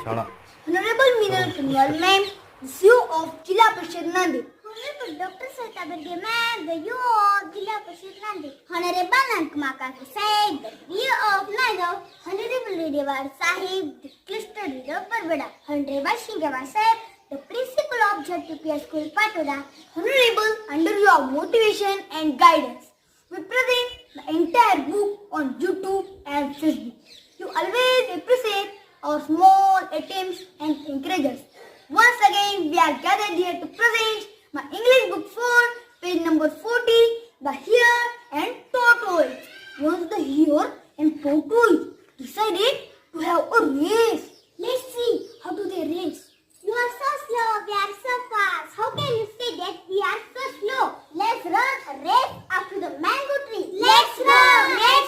Honorable Mineral Involvement, the CEO of Jilla Parishad Nanded. Honorable Dr. Savita Birge Ma'am, the CEO of Jilla Parishad Nanded. Honorable Nankumaka Said, the CEO of Nagav. Honorable Redewar Sahib, the cluster leader of Barbada. Honorable Shingama Saib, the principal of JPS School Patoda. Honorable, under your motivation and guidance, we present the entire book on YouTube and Facebook. You always appreciate our small attempts and encourage us. Once again, we are gathered here to present my English book 4, page number 40, the Hare and Tortoise. Once the hare and tortoise decided to have a race. Let's see, how do they race? You are so slow, we are so fast. How can you say that we are so slow? Let's run a race after the mango tree. Let's run!